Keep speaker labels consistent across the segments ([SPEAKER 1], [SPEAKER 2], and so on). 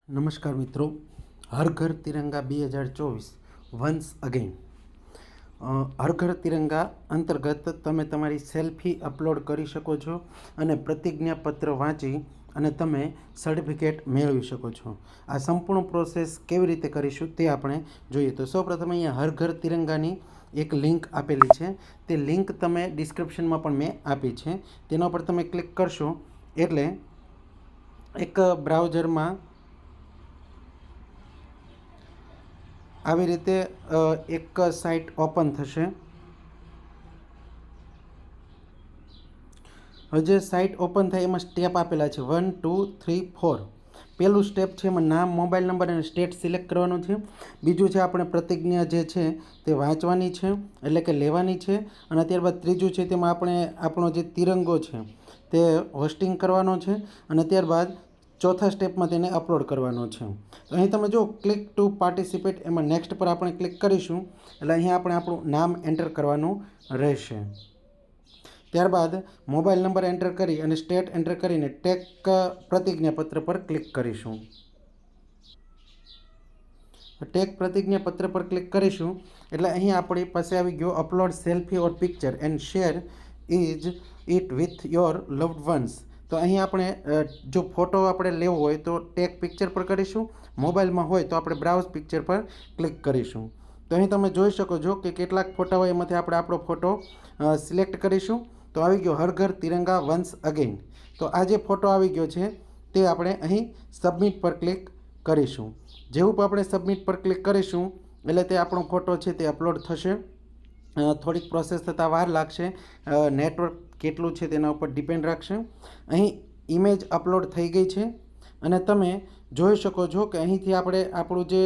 [SPEAKER 1] નમસ્કાર મિત્રો, હર ઘર તિરંગા 2024 વન્સ અગેન. હર ઘર તિરંગા અંતર્ગત તમે તમારી સેલ્ફી અપલોડ કરી શકો છો અને પ્રતિજ્ઞાપત્ર વાંચી અને તમે સર્ટિફિકેટ મેળવી શકો છો. આ સંપૂર્ણ પ્રોસેસ કેવી રીતે કરીશું તે આપણે જોઈએ. તો સૌપ્રથમ અહીંયા હર ઘર તિરંગાની એક લિંક આપેલી છે. તે લિંક તમે ડિસ્ક્રિપ્શનમાં પણ મેં આપી છે. તેના પર તમે ક્લિક કરશો એટલે એક બ્રાઉઝરમાં આવી રીતે એક સાઇટ ઓપન થશે. હવે જે સાઇટ ઓપન થાય એમાં સ્ટેપ આપેલા છે 1, 2, 3, 4. પહેલું સ્ટેપ છે એમાં નામ, મોબાઈલ નંબર અને સ્ટેટ સિલેક્ટ કરવાનું છે. બીજું છે આપણે પ્રતિજ્ઞા જે છે તે વાંચવાની છે, એટલે કે લેવાની છે. અને ત્યારબાદ ત્રીજું છે તેમાં આપણે આપણો જે તિરંગો છે તે હોસ્ટિંગ કરવાનો છે. અને ત્યારબાદ ચોથા સ્ટેપમાં તેને અપલોડ કરવાનો છે. અહીં તમે જો ક્લિક ટુ પાર્ટિસિપેટ, એમાં નેક્સ્ટ પર આપણે ક્લિક કરીશું એટલે અહીંયા આપણે આપણું નામ એન્ટર કરવાનું રહેશે. ત્યારબાદ મોબાઈલ નંબર એન્ટર કરી અને સ્ટેટ એન્ટર કરીને ટેક પ્રતિજ્ઞાપત્ર પર ક્લિક કરીશું. ટેક પ્રતિજ્ઞાપત્ર પર ક્લિક કરીશું એટલે અહીં આપણી પાસે આવી ગયો upload selfie or picture and share is it with your loved once. તો અહીં આપણે જો ફોટો આપણે લેવો હોય તો ટેક પિક્ચર પર કરીશું, મોબાઈલમાં હોય તો આપણે બ્રાઉઝ પિક્ચર પર ક્લિક કરીશું. તો અહીં તમે જોઈ શકો છો કે કેટલાક ફોટા હોય એમાંથી આપણે આપણો ફોટો સિલેક્ટ કરીશું. તો આવી ગયો હર ઘર તિરંગા વન્સ અગેન. તો આ જે ફોટો આવી ગયો છે તે આપણે અહીં સબમિટ પર ક્લિક કરીશું. જેવું આપણે સબમિટ પર ક્લિક કરીશું એટલે તે આપણો ફોટો છે તે અપલોડ થશે. થોડીક પ્રોસેસ થતાં વાર લાગશે, નેટવર્ક કેટલું છે તેના ઉપર ડિપેન્ડ રાખશે. અહીં ઇમેજ અપલોડ થઈ ગઈ છે અને તમે જોઈ શકો છો કે અહીંથી આપણે આપણું જે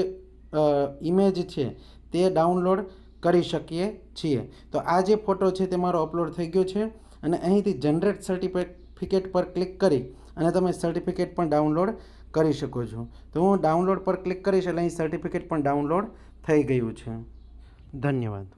[SPEAKER 1] ઇમેજ છે તે ડાઉનલોડ કરી શકીએ છીએ. તો આ જે ફોટો છે તે મારો અપલોડ થઈ ગયો છે અને અહીંથી જનરેટ સર્ટિફિકેટ પર ક્લિક કરી અને તમે સર્ટિફિકેટ પણ ડાઉનલોડ કરી શકો છો. તો હું ડાઉનલોડ પર ક્લિક કરીશ એટલે અહીં સર્ટિફિકેટ પણ ડાઉનલોડ થઈ ગયું છે. ધન્યવાદ.